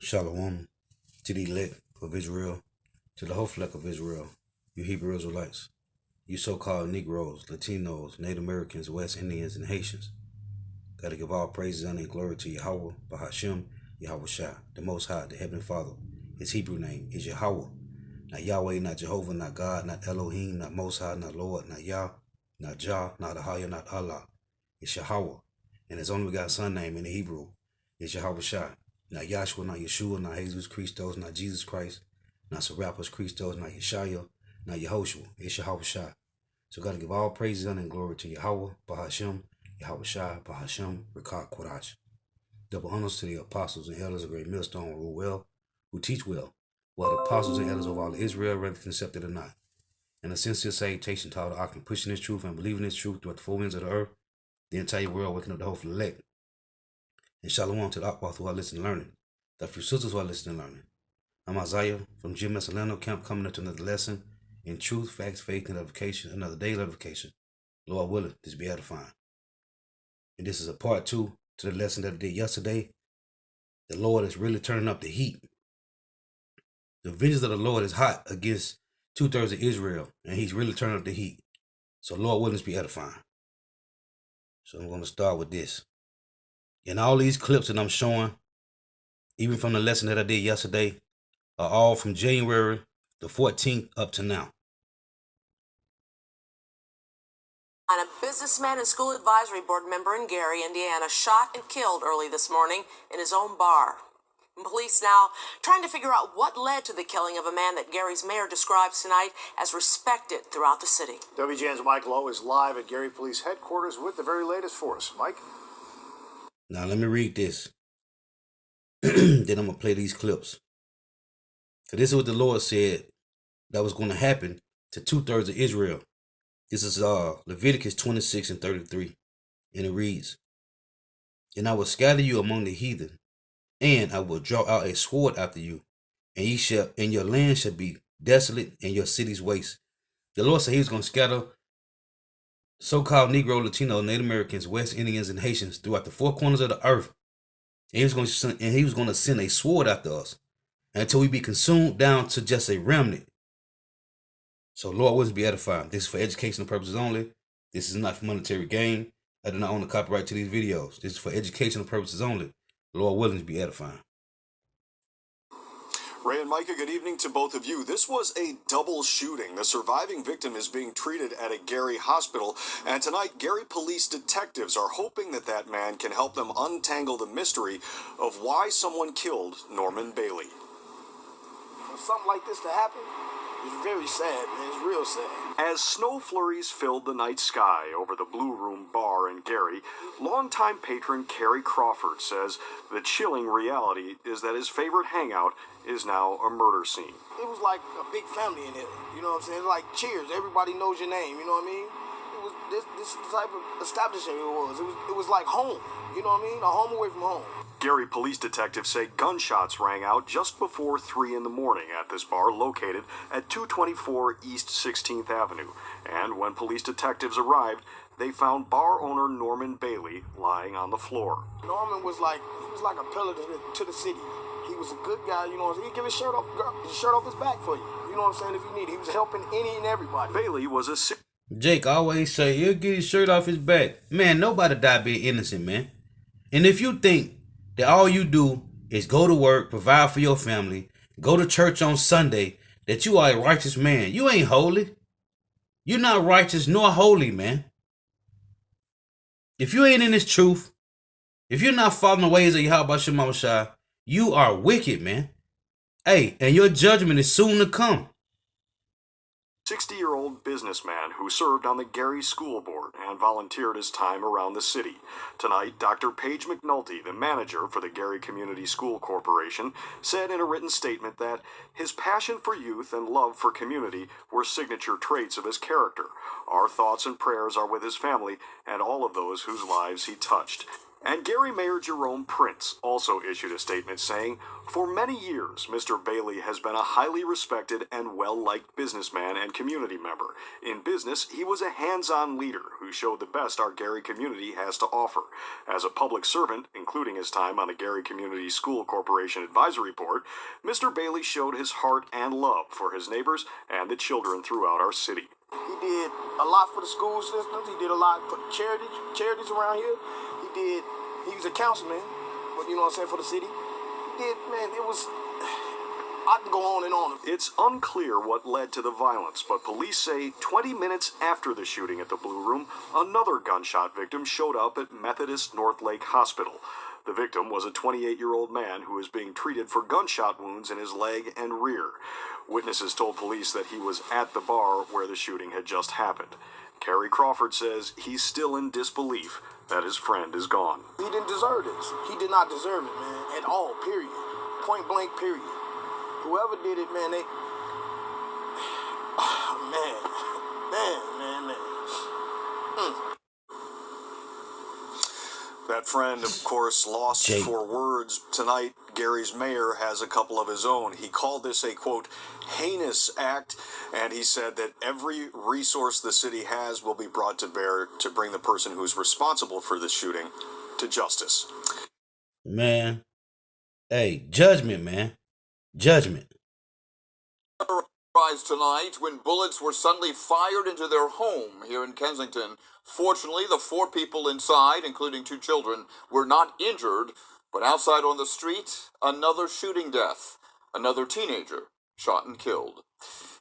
Shalom to the elect of Israel, to the whole flock of Israel, you Hebrew Israelites, you so-called Negroes, Latinos, Native Americans, West Indians, and Haitians. Gotta give all praises, honor, and glory to Yahweh, Bahashem, Yahweh Shah, the Most High, the Heavenly Father. His Hebrew name is Yahweh. Not Yahweh, not Jehovah, not God, not Elohim, not Most High, not Lord, not Yah, not Jah, not Ahaya, not Allah. It's Yahweh. And his only begotten son name in the Hebrew is Yahweh Shah. Not Yahshua, not Yeshua, not Jesus Christos, not Jesus Christ, not Serapis Christos, not Yeshaya, not Yehoshua. It's Yahweh Shah. So gotta give all praises, honor, and glory to Yahweh, Bahashem, Yahweh Shah, Bahashem, Rekah Kodash. Double honors to the apostles and elders of Great Millstone who rule well, who teach well, while the apostles and elders of all Israel, whether accepted or not. And a sincere salutation to all the Akim pushing this truth and believing this truth throughout the four winds of the earth, the entire world, waking up the whole elect. And shalom to the Akbar who are listening and learning, the few sisters who are listening and learning. I'm Isaiah from GMS Atlanta Camp, coming up to another lesson in truth, facts, faith, and edification, another daily edification. Lord willing, this be edifying. And this is a part 2 to the lesson that I did yesterday. The Lord is really turning up the heat. The vengeance of the Lord is hot against 2/3 of Israel, and he's really turning up the heat. So Lord willing, this be edifying. So I'm going to start with this. And all these clips that I'm showing, even from the lesson that I did yesterday, are all from January the 14th up to now. And a businessman and school advisory board member in Gary, Indiana, shot and killed early this morning in his own bar. And police now trying to figure out what led to the killing of a man that Gary's mayor describes tonight as respected throughout the city. WGN's Mike Lowe is live at Gary Police Headquarters with the very latest for us. Mike? Now let me read this. Then I'm going to play these clips. So this is what the Lord said that was going to happen to 2/3 of Israel. This is Leviticus 26 and 33. And it reads, "And I will scatter you among the heathen, and I will draw out a sword after you, and your land shall be desolate, and your cities waste." The Lord said he was going to scatter so-called Negro, Latino, Native Americans, West Indians, and Haitians throughout the four corners of the earth. And he was going to send a sword after us until we be consumed down to just a remnant. So Lord willing, be edifying. This is for educational purposes only. This is not for monetary gain. I do not own the copyright to these videos. This is for educational purposes only. Lord willing, be edifying. Ray and Micah, good evening to both of you. This was a double shooting. The surviving victim is being treated at a Gary hospital, and tonight Gary police detectives are hoping that that man can help them untangle the mystery of why someone killed Norman Bailey. For something like this to happen, it's very sad, man. It's real sad. As snow flurries filled the night sky over the Blue Room Bar in Gary, longtime patron Kerry Crawford says the chilling reality is that his favorite hangout is now a murder scene. It was like a big family in here. You know what I'm saying? Like Cheers. Everybody knows your name. You know what I mean? It was this type of establishment it was. It was like home. You know what I mean? A home away from home. Gary police detectives say gunshots rang out just before 3 in the morning at this bar located at 224 East 16th Avenue. And when police detectives arrived, they found bar owner Norman Bailey lying on the floor. Norman was like a pillar to the city. He was a good guy, you know. He'd give his shirt off his back for you. You know what I'm saying? If you need it. He was helping any and everybody. Bailey was a Jake always say he'll get his shirt off his back. Man, nobody died being innocent, man. And if you think that all you do is go to work, provide for your family, go to church on Sunday, that you are a righteous man, you ain't holy. You're not righteous nor holy, man. If you ain't in this truth, if you're not following the ways of Yahweh Shema Shai, you are wicked, man. Hey, and your judgment is soon to come. 60-year-old businessman who served on the Gary School Board and volunteered his time around the city. Tonight, Dr. Paige McNulty, the manager for the Gary Community School Corporation, said in a written statement that his passion for youth and love for community were signature traits of his character. Our thoughts and prayers are with his family and all of those whose lives he touched. And Gary Mayor Jerome Prince also issued a statement saying, "For many years, Mr. Bailey has been a highly respected and well-liked businessman and community member. In business, he was a hands-on leader who showed the best our Gary community has to offer. As a public servant, including his time on the Gary Community School Corporation Advisory Board, Mr. Bailey showed his heart and love for his neighbors and the children throughout our city." He did a lot for the school systems. He did a lot for charities around here. He was a councilman, but you know what I'm saying, for the city. He did, man, I can go on and on. It's unclear what led to the violence, but police say 20 minutes after the shooting at the Blue Room, another gunshot victim showed up at Methodist North Lake Hospital. The victim was a 28-year-old man who was being treated for gunshot wounds in his leg and rear. Witnesses told police that he was at the bar where the shooting had just happened. Kerry Crawford says he's still in disbelief that his friend is gone. He didn't deserve this. He did not deserve it, man, at all, period. Point blank, period. Whoever did it, man, man. That friend, of course, lost for words. Tonight, Gary's mayor has a couple of his own. He called this a, quote, heinous act, and he said that every resource the city has will be brought to bear to bring the person who's responsible for this shooting to justice. Man, hey, judgment, man. Judgment. Tonight when bullets were suddenly fired into their home here in Kensington. Fortunately, the 4 people inside, including 2 children, were not injured, but outside on the street, another shooting death. Another teenager shot and killed.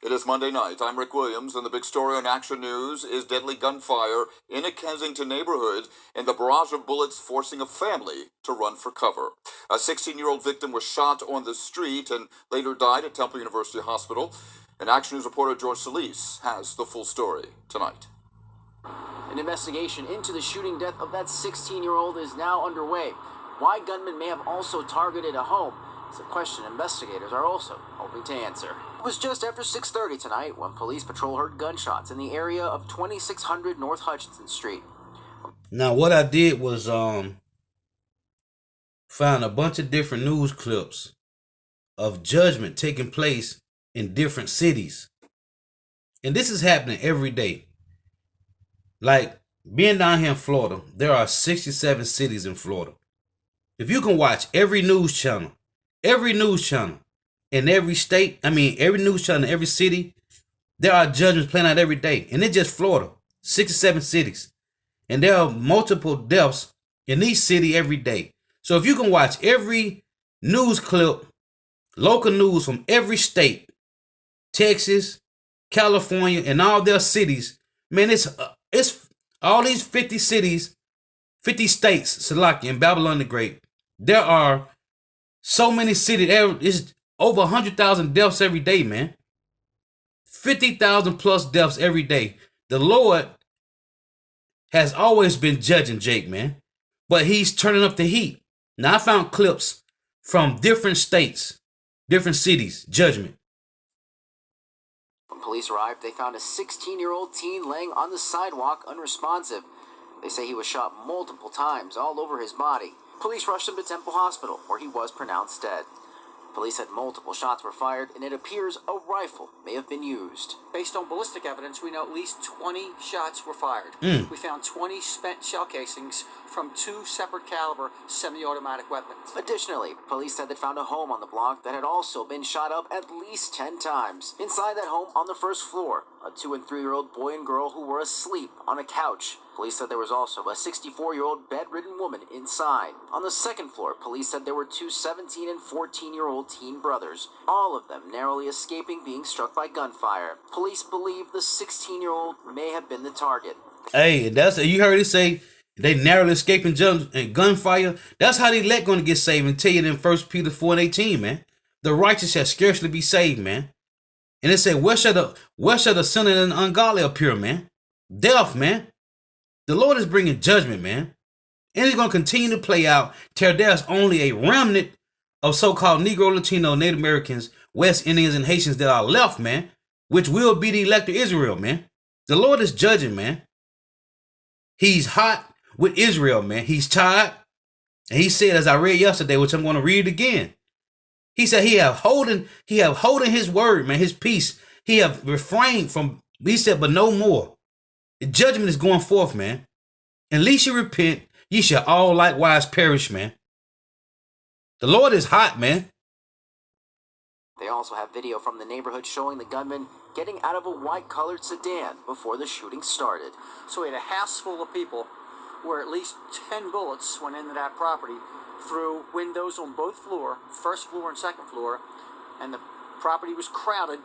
It is Monday night. I'm Rick Williams, and the big story on Action News is deadly gunfire in a Kensington neighborhood and the barrage of bullets forcing a family to run for cover. A 16-year-old victim was shot on the street and later died at Temple University Hospital. And Action News reporter George Solis has the full story tonight. An investigation into the shooting death of that 16-year-old is now underway. Why gunmen may have also targeted a home is a question investigators are also hoping to answer. It was just after 6:30 tonight when police patrol heard gunshots in the area of 2600 North Hutchinson Street. Now, what I did was found a bunch of different news clips of judgment taking place in different cities. And this is happening every day. Like, being down here in Florida, there are 67 cities in Florida. If you can watch every news channel in every state, every news channel in every city, there are judgments playing out every day. And it's just Florida, 67 cities. And there are multiple deaths in each city every day. So if you can watch every news clip, local news from every state, Texas, California, and all their cities, man, it's all these 50 cities, 50 states, Salakia and Babylon the Great. There are so many cities. It's over 100,000 deaths every day, man. 50,000 plus deaths every day. The Lord has always been judging Jake, man, but he's turning up the heat. Now, I found clips from different states, different cities, judgment. When police arrived, they found a 16-year-old teen laying on the sidewalk unresponsive. They say he was shot multiple times all over his body. Police rushed him to Temple Hospital, where he was pronounced dead. Police said multiple shots were fired, and it appears a rifle may have been used. Based on ballistic evidence, we know at least 20 shots were fired. We found 20 spent shell casings from 2 separate caliber semi-automatic weapons. Additionally, police said they found a home on the block that had also been shot up at least 10 times. Inside that home, on the first floor, a 2- and 3-year-old boy and girl who were asleep on a couch. Police said there was also a 64-year-old bedridden woman inside. On the second floor, police said there were 2 17- and 14-year-old teen brothers, all of them narrowly escaping being struck by gunfire. Police believe the 16-year-old may have been the target. Hey, you heard it say they narrowly escaping gunfire. That's how the elect going to get saved. And tell you in 1 Peter 4:18, man. The righteous shall scarcely be saved, man. And it said, where shall the sinner and the ungodly appear, man? Death, man. The Lord is bringing judgment, man. And it's going to continue to play out till there's only a remnant of so-called Negro, Latino, Native Americans, West Indians, and Haitians that are left, man, which will be the elect of Israel, man. The Lord is judging, man. He's hot with Israel, man. He's tired. And he said, as I read yesterday, which I'm going to read again, he said he have holding his word, man, his peace. He have refrained from, he said, but no more. The judgment is going forth, man. Unless you repent, ye shall all likewise perish, man. The Lord is hot, man. They also have video from the neighborhood showing the gunman getting out of a white-colored sedan before the shooting started. So we had a house full of people where at least 10 bullets went into that property through windows on both floors, first floor and second floor, and the property was crowded,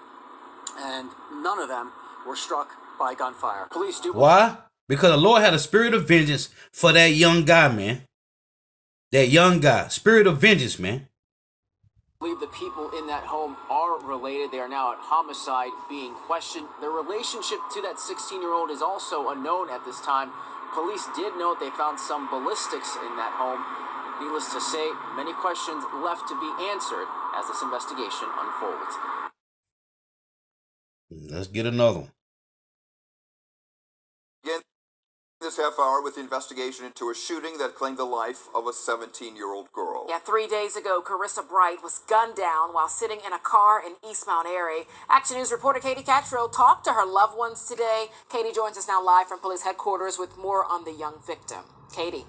and none of them were struck by gunfire. Police do... Why? Because the Lord had a spirit of vengeance for that young guy, man. That young guy. Spirit of vengeance, man. I believe the people in that home are related. They are now at homicide being questioned. Their relationship to that 16-year-old is also unknown at this time. Police did note they found some ballistics in that home. Needless to say, many questions left to be answered as this investigation unfolds. Let's get another one. Again, this half hour with the investigation into a shooting that claimed the life of a 17-year-old girl. Yeah, 3 days ago, Carissa Bright was gunned down while sitting in a car in East Mount Airy. Action News reporter Katie Cattrall talked to her loved ones today. Katie joins us now live from police headquarters with more on the young victim. Katie.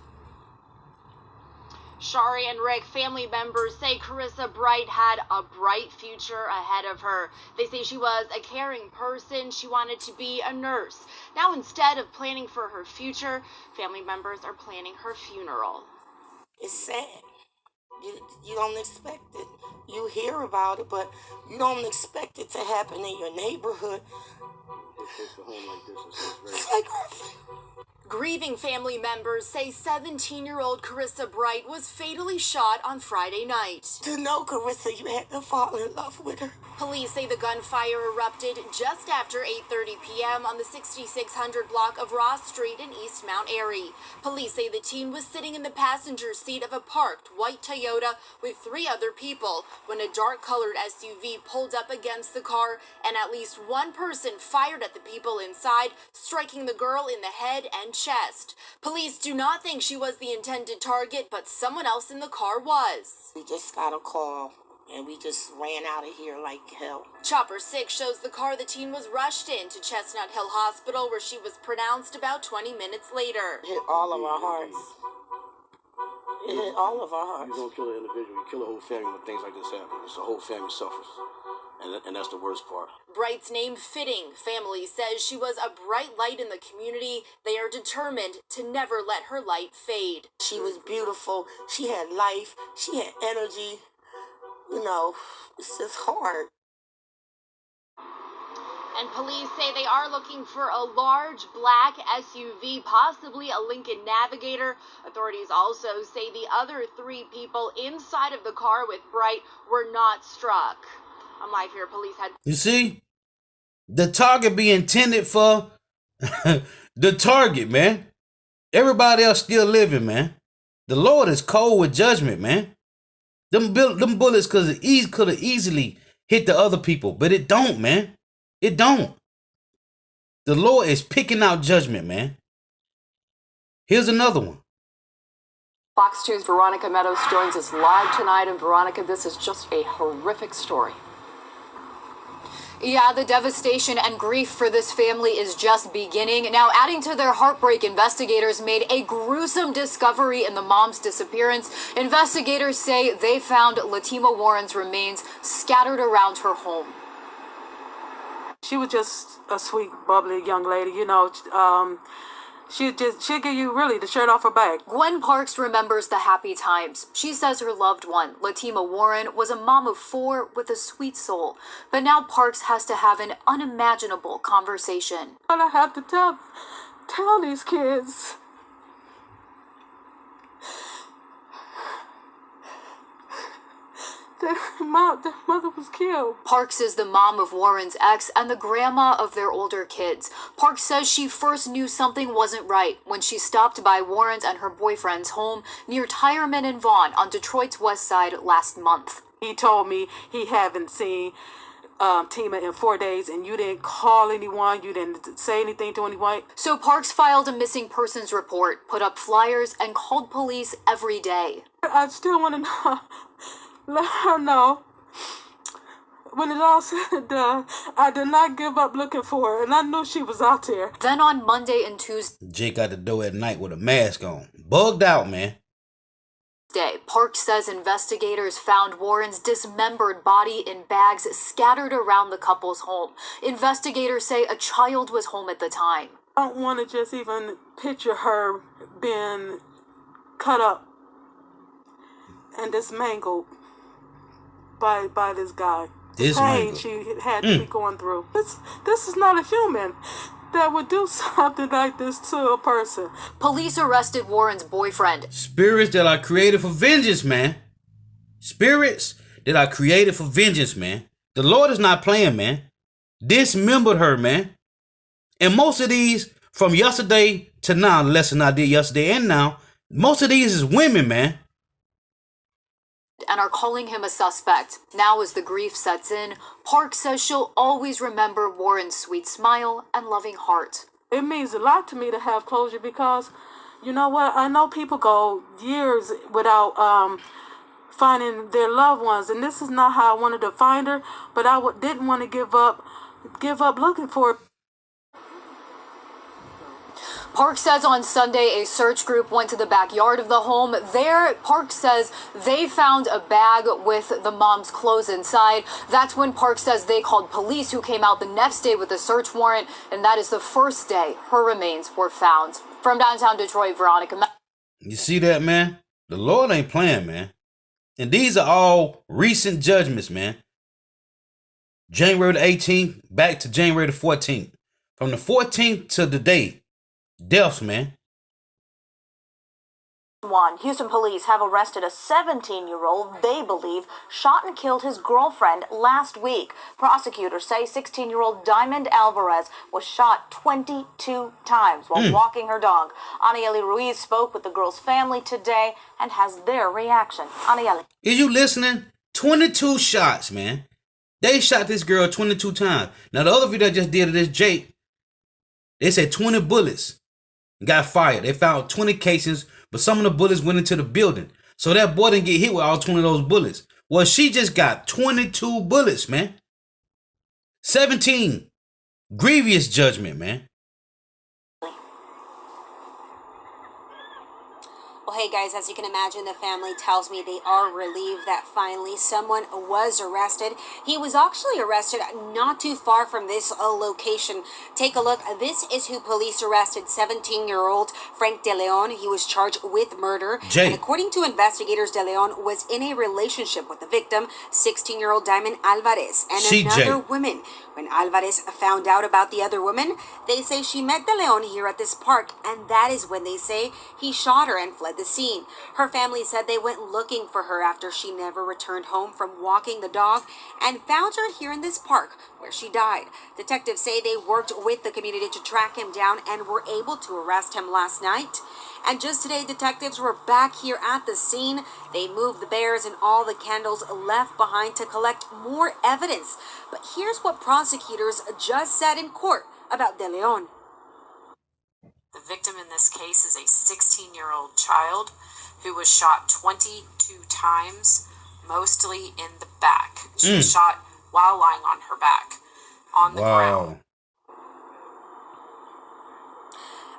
Shari and Rick, family members say Carissa Bright had a bright future ahead of her. They say she was a caring person. She wanted to be a nurse. Now, instead of planning for her future, family members are planning her funeral. It's sad. You don't expect it. You hear about it, but you don't expect it to happen in your neighborhood. It's like Grieving family members say 17-year-old Carissa Bright was fatally shot on Friday night. To know Carissa, you had to fall in love with her. Police say the gunfire erupted just after 8:30 p.m. on the 6600 block of Ross Street in East Mount Airy. Police say the teen was sitting in the passenger seat of a parked white Toyota with 3 other people when a dark-colored SUV pulled up against the car and at least one person fired at the people inside, striking the girl in the head and chest. Police do not think she was the intended target, but someone else in the car was. We just got a call, and we just ran out of here like hell. Chopper 6 shows the car the teen was rushed into Chestnut Hill Hospital, where she was pronounced about 20 minutes later. It hit all of our hearts. It hit all of our hearts. You don't kill an individual, you kill a whole family when things like this happen. So the whole family suffers. And that's the worst part. Bright's name fitting. Family says she was a bright light in the community. They are determined to never let her light fade. She was beautiful. She had life. She had energy. You know, it's just hard. And police say they are looking for a large black SUV, possibly a Lincoln Navigator. Authorities also say the other 3 people inside of the car with Bright were not struck. I'm live here. Police had... You see? The target be intended for the target, man. Everybody else still living, man. The Lord is cold with judgment, man. Them bullets could have easily hit the other people, but it don't, man. It don't. The Lord is picking out judgment, man. Here's another one. Fox 2's Veronica Meadows joins us live tonight. And Veronica, this is just a horrific story. Yeah, the devastation and grief for this family is just beginning. Now, adding to their heartbreak, investigators made a gruesome discovery in the mom's disappearance. Investigators say they found Latima Warren's remains scattered around her home. She was just a sweet, bubbly young lady, you know. She'd give you really the shirt off her back. Gwen Parks remembers the happy times. She says her loved one, Latima Warren, was a mom of 4 with a sweet soul. But now Parks has to have an unimaginable conversation. But I have to tell these kids. Their mother was killed. Parks is the mom of Warren's ex and the grandma of their older kids. Parks says she first knew something wasn't right when she stopped by Warren's and her boyfriend's home near Tireman and Vaughn on Detroit's west side last month. He told me he haven't seen Tima, in 4 days, and you didn't call anyone, you didn't say anything to anyone. So Parks filed a missing persons report, put up flyers, and called police every day. I still want to know, let her know. When it all said and done, I did not give up looking for her, and I knew she was out there. Then on Monday and Tuesday, Jake got the door at night with a mask on. Bugged out, man. Parks says investigators found Warren's dismembered body in bags scattered around the couple's home. Investigators say a child was home at the time. I don't want to just even picture her being cut up and dismangled by this guy. The pain she had to be going through. This is not a human that would do something like this to a person. Police arrested Warren's boyfriend. Spirits that are created for vengeance, man. Spirits that are created for vengeance, man. The Lord is not playing, man. Dismembered her, man. And most of these, from yesterday to now, the lesson I did yesterday and now, most of these is women, man. And are calling him a suspect. Now as the grief sets in, Parks says she'll always remember Warren's sweet smile and loving heart. It means a lot to me to have closure because, you know what, I know people go years without finding their loved ones, and this is not how I wanted to find her, but I didn't want to give up looking for her. Parks says on Sunday a search group went to the backyard of the home. There, Parks says they found a bag with the mom's clothes inside. That's when Parks says they called police, who came out the next day with a search warrant, and that is the first day her remains were found. From downtown Detroit, Veronica. You see that, man? The Lord ain't playing, man. And these are all recent judgments, man. January the 18th back to January the 14th. From the 14th to the day. Deaths, man. Houston police have arrested a 17-year-old they believe shot and killed his girlfriend last week. Prosecutors say 16-year-old Diamond Alvarez was shot 22 times while walking her dog. Anieli Ruiz spoke with the girl's family today and has their reaction. Anieli. Is you listening? 22 shots, man. They shot this girl 22 times. Now, the other video I just did of this Jake, they said 20 bullets got fired. They found 20 casings, but some of the bullets went into the building. So that boy didn't get hit with all 20 of those bullets. Well, she just got 22 bullets, man. 17. Grievous judgment, man. Well, hey guys, as you can imagine, the family tells me they are relieved that finally someone was arrested. He was actually arrested not too far from this location. Take a look. This is who police arrested, 17-year-old Frank De Leon. He was charged with murder. And according to investigators, De Leon was in a relationship with the victim, 16-year-old Diamond Alvarez, and another woman. When Alvarez found out about the other woman, they say she met De Leon here at this park, and that is when they say he shot her and fled the scene. Her family said they went looking for her after she never returned home from walking the dog and found her here in this park where she died. Detectives say they worked with the community to track him down and were able to arrest him last night. And just today, detectives were back here at the scene. They moved the bears and all the candles left behind to collect more evidence. But here's what prosecutors just said in court about De Leon. The victim in this case is a 16-year-old child who was shot 22 times, mostly in the back. She was shot while lying on her back on the ground.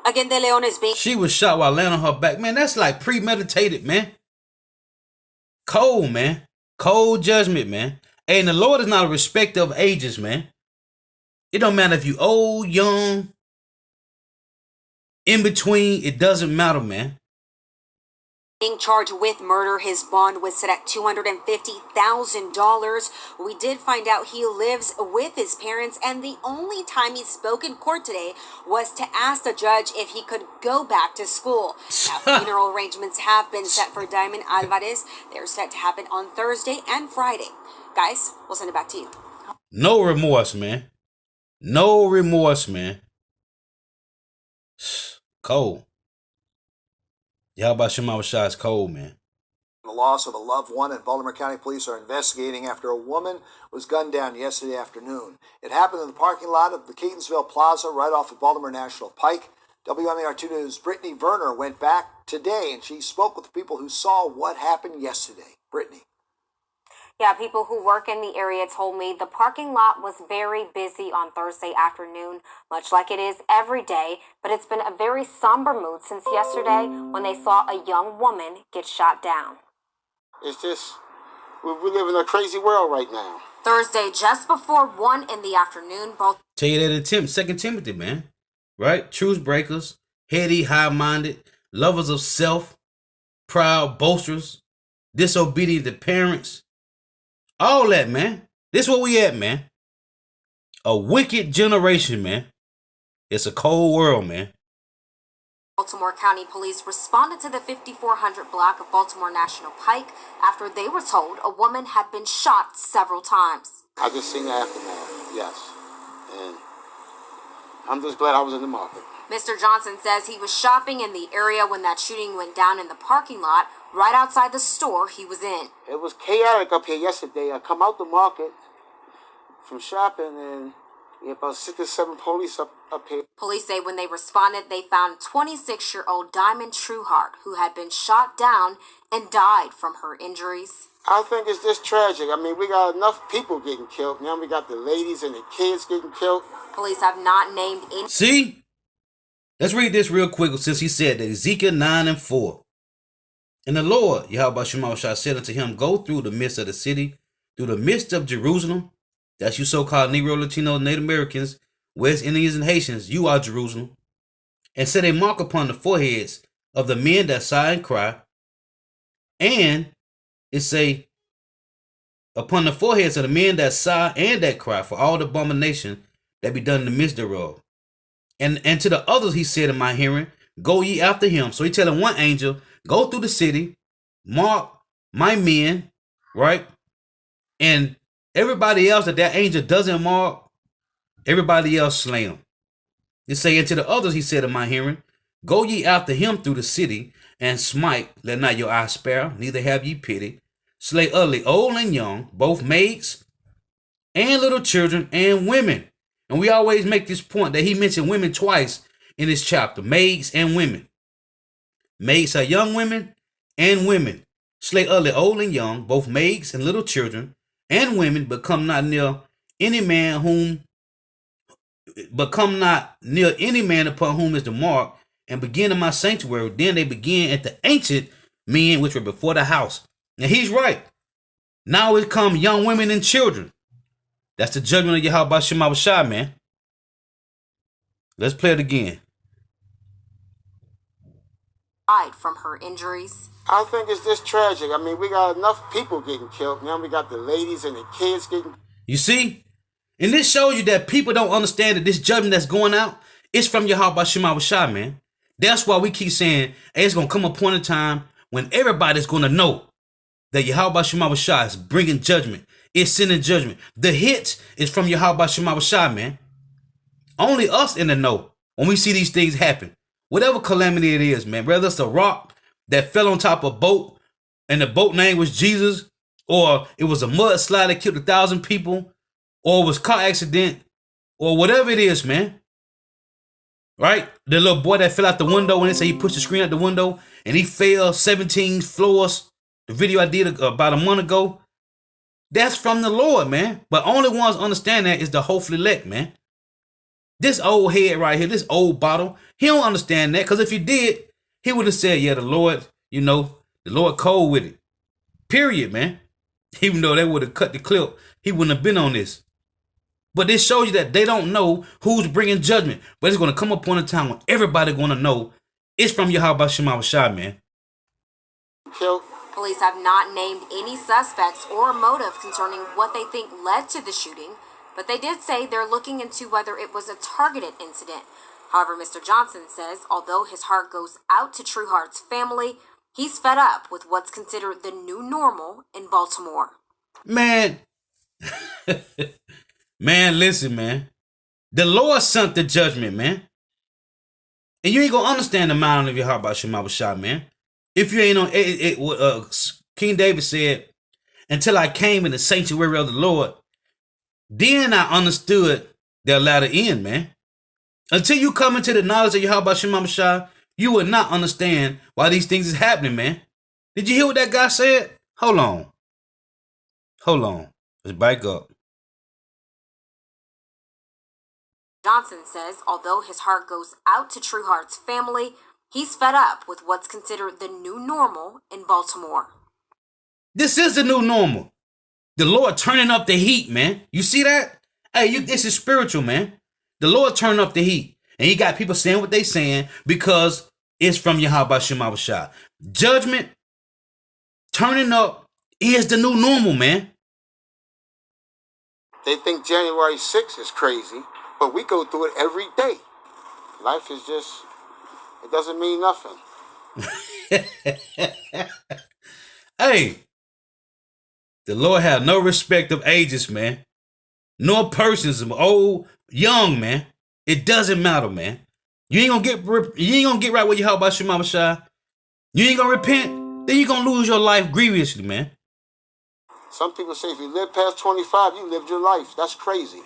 Again, De Leon is being... She was shot while laying on her back. Man, that's like premeditated, man. Cold, man. Cold judgment, man. And the Lord is not a respecter of ages, man. It don't matter if you old, young, in between. It doesn't matter, man. Being charged with murder, his bond was set at $250,000. We did find out he lives with his parents, and the only time he spoke in court today was to ask the judge if he could go back to school. Now, funeral arrangements have been set for Diamond Alvarez. They're set to happen on Thursday and Friday. Guys, we'll send it back to you. No remorse, man. No remorse, man. Cold. Y'all about Shema Shah's cold, man. The loss of a loved one, and Baltimore County Police are investigating after a woman was gunned down yesterday afternoon. It happened in the parking lot of the Keatonsville Plaza right off of Baltimore National Pike. WMAR2 News' Brittany Werner went back today, and she spoke with the people who saw what happened yesterday. Brittany. Yeah, people who work in the area told me the parking lot was very busy on Thursday afternoon, much like it is every day, but it's been a very somber mood since yesterday when they saw a young woman get shot down. It's just, we live in a crazy world right now. Thursday, just before 1 in the afternoon, both... Tell you that in 2 Timothy, man. Right? Truth breakers, heady, high-minded, lovers of self, proud, boasters, disobedient to parents. All that, man. This is where we at, man. A wicked generation, man. It's a cold world, man. Baltimore County Police responded to the 5400 block of Baltimore National Pike after they were told a woman had been shot several times. I just seen the aftermath, yes. And I'm just glad I was in the market. Mr. Johnson says he was shopping in the area when that shooting went down in the parking lot right outside the store he was in. It was chaotic up here yesterday. I come out the market from shopping and about 6 or 7 police up here. Police say when they responded, they found 26-year-old Diamond Trueheart, who had been shot down and died from her injuries. I think it's just tragic. I mean, we got enough people getting killed. Now we got the ladies and the kids getting killed. Police have not named any... See? Let's read this real quick since he said that Ezekiel 9:4. And the Lord, Yahweh Shemashah, said unto him, go through the midst of the city, through the midst of Jerusalem. That's you so-called Negro, Latino, Native Americans, West Indians, and Haitians. You are Jerusalem. And set a mark upon the foreheads of the men that sigh and cry. And it say, upon the foreheads of the men that sigh and that cry for all the abomination that be done in the midst thereof. And to the others he said in my hearing, go ye after him. So he telling one angel, go through the city, mark my men, right? And everybody else that angel doesn't mark, everybody else slay him. It say, and to the others he said in my hearing, go ye after him through the city, and smite, let not your eye spare, neither have ye pity. Slay utterly old and young, both maids and little children and women. And we always make this point that he mentioned women twice in this chapter, maids and women. Maids are young women and women. Slay utterly old and young, both maids and little children and women, but come not near any man upon whom is the mark, and begin in my sanctuary. Then they begin at the ancient men which were before the house. And he's right. Now it come young women and children. That's the judgment of Yahweh Shemashah, man. Let's play it again. Died from her injuries. I think it's just tragic. I mean, we got enough people getting killed. Now we got the ladies and the kids getting... You see? And this shows you that people don't understand that this judgment that's going out is from Yahweh Shemashah, man. That's why we keep saying, hey, it's going to come a point in time when everybody's going to know that Yahweh Shemashah is bringing judgment. It's sending judgment. The hit is from Yahweh Shemashah, man. Only us in the know when we see these things happen. Whatever calamity it is, man. Whether it's a rock that fell on top of a boat and the boat name was Jesus, or it was a mudslide that killed 1,000 people, or it was a car accident, or whatever it is, man. Right? The little boy that fell out the window when they say he pushed the screen out the window and he fell 17 floors. The video I did about a month ago. That's from the Lord, man. But only ones understand that is the hopefully elect, man. This old head right here, this old bottle, he don't understand that. Because if he did, he would have said, yeah, the Lord, the Lord cold with it. Period, man. Even though they would have cut the clip, he wouldn't have been on this. But this shows you that they don't know who's bringing judgment. But it's going to come upon a time when everybody's going to know it's from Yahweh Shemashah, man. Police have not named any suspects or motive concerning what they think led to the shooting, but they did say they're looking into whether it was a targeted incident. However, Mr. Johnson says although his heart goes out to Trueheart's family, he's fed up with what's considered the new normal in Baltimore. Man, man, listen, man. The Lord sent the judgment, man. And you ain't going to understand the mind of Yahweh Shemashah, man. If you ain't on King David said, until I came in the sanctuary of the Lord, then I understood their latter end, man. Until you come into the knowledge of Yahweh Shem HaMashiach, you will not understand why these things is happening, man. Did you hear what that guy said? Hold on. Let's back up. Johnson says although his heart goes out to Trueheart's family, he's fed up with what's considered the new normal in Baltimore. This is the new normal. The Lord turning up the heat, man. You see that? Hey, this is spiritual, man. The Lord turning up the heat. And you got people saying what they saying because it's from Yahweh Shem HaMashiach. Judgment turning up is the new normal, man. They think January 6th is crazy, but we go through it every day. Life is just, it doesn't mean nothing. Hey, the Lord have no respect of ages, man. Nor persons, old, young, man. It doesn't matter, man. You ain't gonna get right with your Yahweh Shem HaMashiach. You ain't gonna repent, then you gonna lose your life grievously, man. Some people say if you live past 25, you lived your life. That's crazy.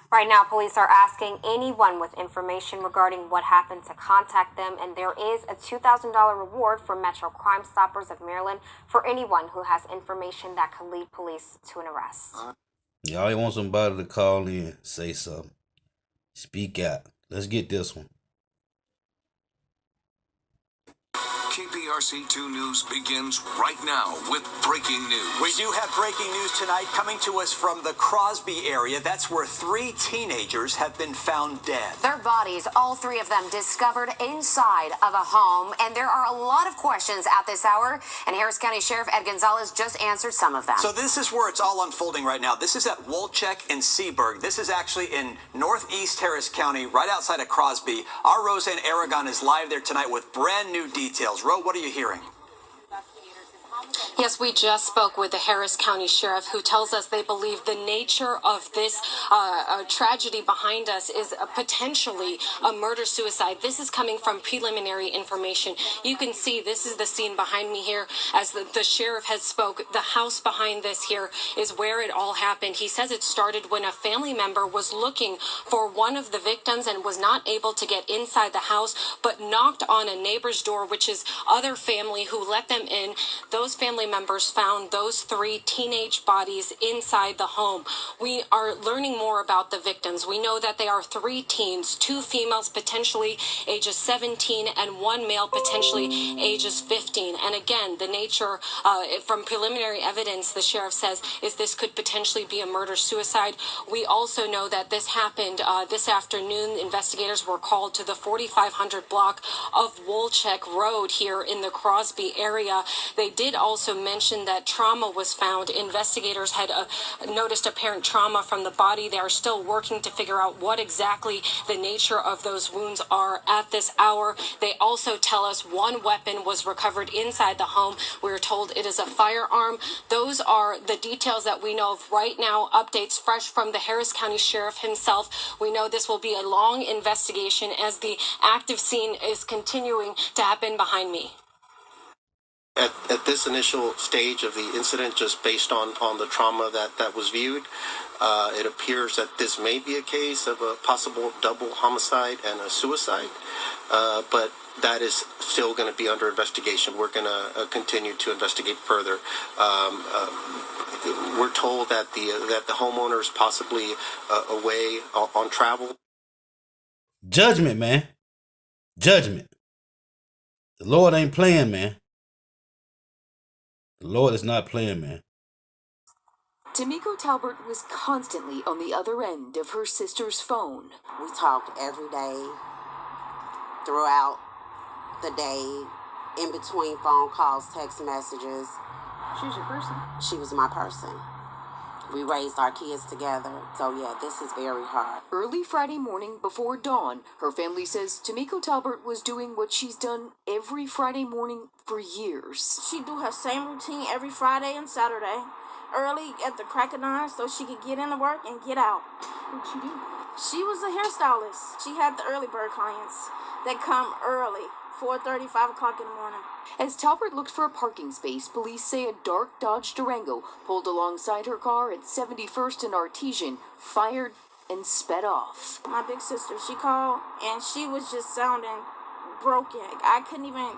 Right now, police are asking anyone with information regarding what happened to contact them, and there is a $2,000 reward from Metro Crime Stoppers of Maryland for anyone who has information that could lead police to an arrest. Y'all want somebody to call in, say something, speak out. Let's get this one. KPRC 2 News begins right now with breaking news. We do have breaking news tonight coming to us from the Crosby area. That's where 3 teenagers have been found dead. Their bodies, all 3 of them, discovered inside of a home. And there are a lot of questions at this hour. And Harris County Sheriff Ed Gonzalez just answered some of them. So this is where it's all unfolding right now. This is at Wolchek and Seaburg. This is actually in northeast Harris County, right outside of Crosby. Our Roseanne Aragon is live there tonight with brand new details. Ro, what are you hearing? Yes, we just spoke with the Harris County Sheriff, who tells us they believe the nature of this tragedy behind us is potentially a murder-suicide. This is coming from preliminary information. You can see this is the scene behind me here as the sheriff has spoke. The house behind this here is where it all happened. He says it started when a family member was looking for one of the victims and was not able to get inside the house, but knocked on a neighbor's door, which is other family who let them in. Those family members found those 3 teenage bodies inside the home. We are learning more about the victims. We know that they are 3 teens, 2 females potentially ages 17 and 1 male potentially ages 15. And again, the nature from preliminary evidence, the sheriff says, is this could potentially be a murder-suicide. We also know that this happened this afternoon. Investigators were called to the 4500 block of Wolchek Road here in the Crosby area. They did also mention that trauma was found. Investigators had noticed apparent trauma from the body. They are still working to figure out what exactly the nature of those wounds are at this hour. They also tell us 1 weapon was recovered inside the home. We're told it is a firearm. Those are the details that we know of right now. Updates fresh from the Harris County Sheriff himself. We know this will be a long investigation as the active scene is continuing to happen behind me. At this initial stage of the incident, just based on the trauma that was viewed, it appears that this may be a case of a possible double homicide and a suicide, but that is still going to be under investigation. We're going to continue to investigate further. We're told that the homeowner is possibly away on travel. Judgment, man. Judgment. The Lord ain't playing, man. The Lord is not playing, man. Tamiko Talbert was constantly on the other end of her sister's phone. We talked every day, throughout the day, in between phone calls, text messages. She was your person. She was my person. We raised our kids together. So yeah, this is very hard. Early Friday morning before dawn, her family says Tamiko Talbert was doing what she's done every Friday morning for years. She do her same routine every Friday and Saturday. Early at the crack of dawn so she could get into work and get out. What'd she do? She was a hairstylist. She had the early bird clients that come early 4:30, 5 o'clock in the morning. As Talbert looked for a parking space, police say a dark Dodge Durango pulled alongside her car at 71st and Artesian, fired, and sped off. My big sister, she called, and she was just sounding broken. I couldn't even,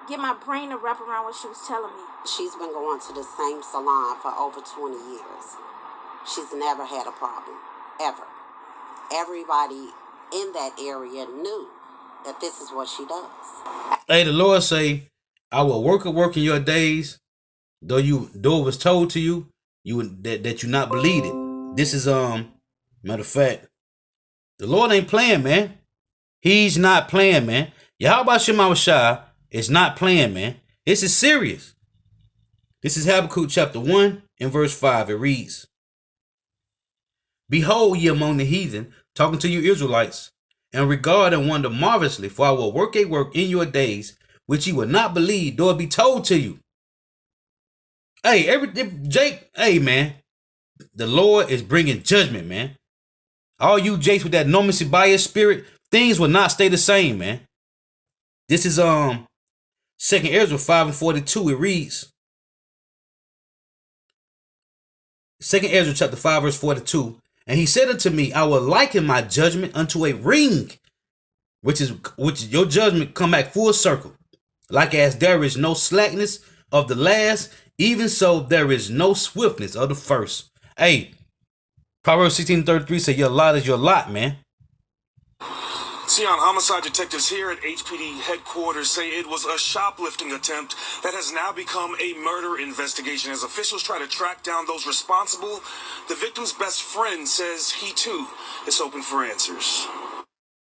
get my brain to wrap around what she was telling me. She's been going to the same salon for over 20 years. She's never had a problem, ever. Everybody in that area knew that this is what she does. Hey, the Lord say, I will work in your days, though it was told to you, that you not believe it. This is matter of fact, the Lord ain't playing, man. He's not playing, man. Yahweh Shema Shai is not playing, man. This is serious. This is Habakkuk chapter 1 and verse 5. It reads, Behold ye among the heathen, talking to you Israelites, and regard and wonder marvelously, for I will work a work in your days, which ye will not believe, though it be told to you. Hey, hey, man, the Lord is bringing judgment, man. All you Jakes with that normacy bias spirit, things will not stay the same, man. This is 2nd Ezra 5 and 42. It reads, 2nd Ezra chapter 5 verse 42. And he said unto me, I will liken my judgment unto a ring, which your judgment come back full circle. Like as there is no slackness of the last, even so there is no swiftness of the first. Hey, Proverbs 16:33 say your lot is your lot, man. Sion homicide detectives here at HPD headquarters say it was a shoplifting attempt that has now become a murder investigation as officials try to track down those responsible. The victim's best friend says he too is open for answers.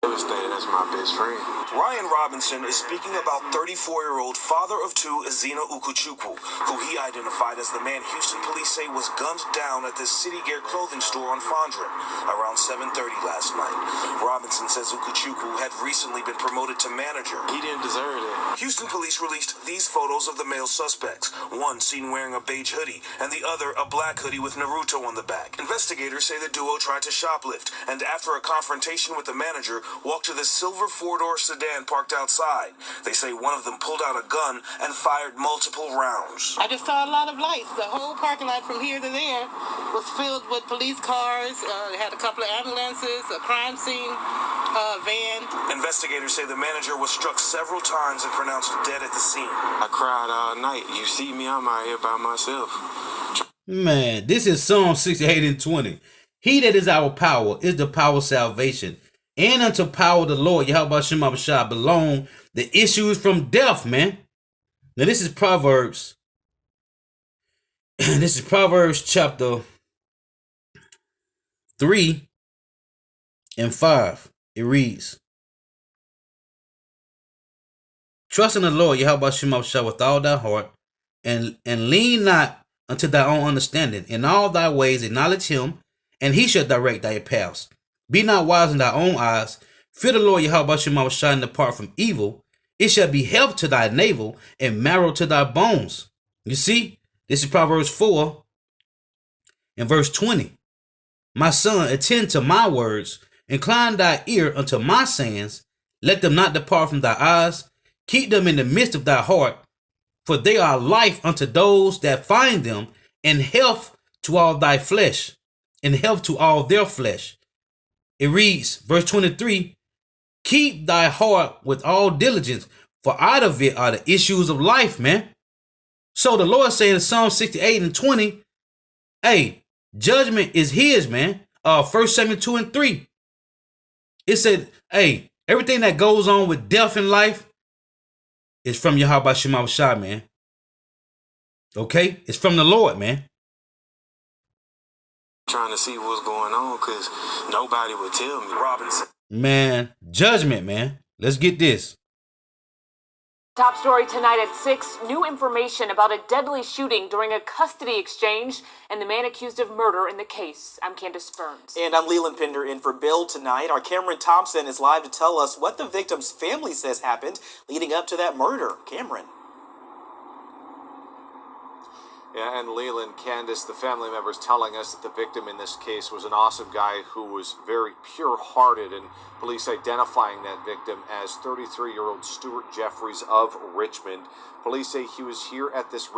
Devastated as my best friend. Ryan Robinson is speaking about 34-year-old father of two Ezina Ukuchukwu, who he identified as the man Houston police say was gunned down at the City Gear clothing store on Fondren around 7:30 last night. Robinson says Ukuchukwu had recently been promoted to manager. He didn't deserve it. Houston police released these photos of the male suspects, one seen wearing a beige hoodie and the other a black hoodie with Naruto on the back. Investigators say the duo tried to shoplift and after a confrontation with the manager, walked to the silver four-door sedan parked outside. They say one of them pulled out a gun and fired multiple rounds. I just saw a lot of lights. The whole parking lot from here to there was filled with police cars. They had a couple of ambulances, a crime scene van. Investigators say the manager was struck several times and pronounced dead at the scene. I cried all night. You see me, I'm out here by myself. Man, this is Psalm 68 and 20. He that is our power is the power of salvation. And unto power the Lord, Yahweh Shema Shai, belong the issues from death, man. Now this is Proverbs. This is Proverbs chapter 3 and 5. It reads, Trust in the Lord, Yahweh Shema Shai, with all thy heart, and lean not unto thy own understanding. In all thy ways acknowledge him, and he shall direct thy paths. Be not wise in thy own eyes. Fear the Lord Yahweh Shema Shai, and depart from evil. It shall be health to thy navel and marrow to thy bones. You see, this is Proverbs 4 and verse 20. My son, attend to my words. Incline thy ear unto my sayings. Let them not depart from thy eyes. Keep them in the midst of thy heart. For they are life unto those that find them, and health to all thy flesh, and health to all their flesh. It reads, verse 23, keep thy heart with all diligence, for out of it are the issues of life, man. So the Lord said in Psalm 68 and 20, hey, judgment is his, man. 1 Samuel 2 and 3. It said, hey, everything that goes on with death in life is from Yahweh Shema Shai, man. Okay? It's from the Lord, man. Trying to see what's going on because nobody would tell me. Robinson. Man, judgment, man. Let's get this. Top story tonight at 6. New information about a deadly shooting during a custody exchange and the man accused of murder in the case. I'm Candace Burns. And I'm Leland Pinder in for Bill tonight. Our Cameron Thompson is live to tell us what the victim's family says happened leading up to that murder. Cameron. Yeah, and Leland, Candace, the family members telling us that the victim in this case was an awesome guy who was very pure-hearted, and police identifying that victim as 33-year-old Stuart Jeffries of Richmond. Police say he was here at this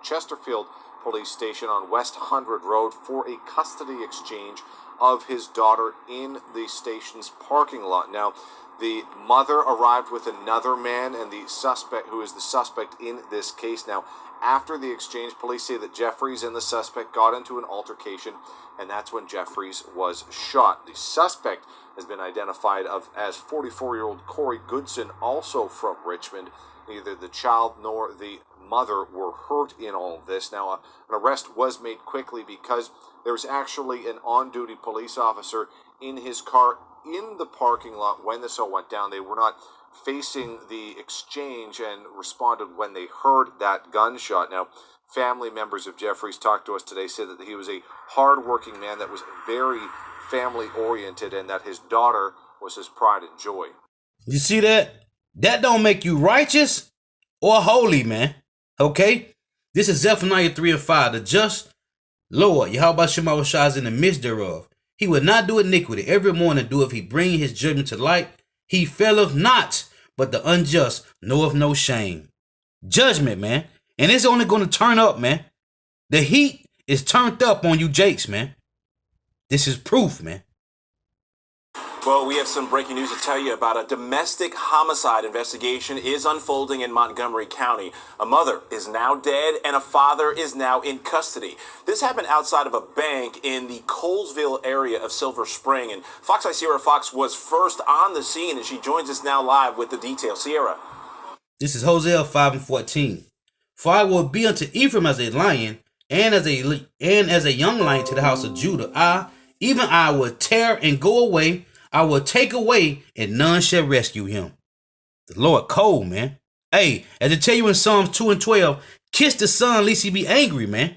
Chesterfield police station on West 100 Road for a custody exchange of his daughter in the station's parking lot. Now, the mother arrived with another man, and the suspect, who is the suspect in this case. Now, after the exchange, police say that Jeffries and the suspect got into an altercation, and that's when Jeffries was shot. The suspect has been identified as 44-year-old Corey Goodson, also from Richmond. Neither the child nor the mother were hurt in all of this. Now, an arrest was made quickly because there was actually an on-duty police officer in his car in the parking lot when this all went down. They were not facing the exchange and responded when they heard that gunshot. Now, family members of Jeffries talked to us today, said that he was a hard-working man that was very family-oriented and that his daughter was his pride and joy. You see that? That don't make you righteous or holy, man. Okay? This is Zephaniah 3 and 5. The just Lord, Yahweh Shema Shah, is in the midst thereof. He will not do iniquity. Every morning doeth he bring his judgment to light. He faileth not, but the unjust knoweth no shame. Judgment, man. And it's only going to turn up, man. The heat is turned up on you Jakes, man. This is proof, man. Well, we have some breaking news to tell you about. A domestic homicide investigation is unfolding in Montgomery County. A mother is now dead and a father is now in custody. This happened outside of a bank in the Colesville area of Silver Spring. And Fox Eye Sierra Fox was first on the scene, and she joins us now live with the details. Sierra. This is Hosea 5 and 14. For I will be unto Ephraim as a lion, and as a young lion to the house of Judah. Even I will tear and go away. I will take away, and none shall rescue him. The Lord cold, man. Hey, as I tell you in Psalms 2 and 12, kiss the son, lest he be angry, man.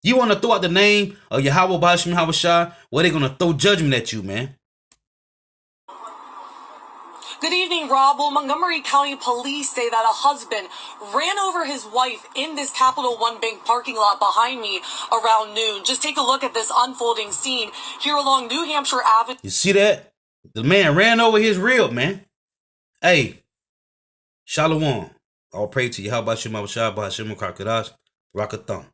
You want to throw out the name of Yahweh B'Hashem Havashah, well, they're going to throw judgment at you, man. Good evening, Rob. Well, Montgomery County Police say that a husband ran over his wife in this Capital One Bank parking lot behind me around noon. Just take a look at this unfolding scene here along New Hampshire Avenue. You see that? The man ran over his rib, man. Hey, Shalom. All praise to Yahweh B'Hashem Havashah, B'Hashem Karkadash, Rakatham.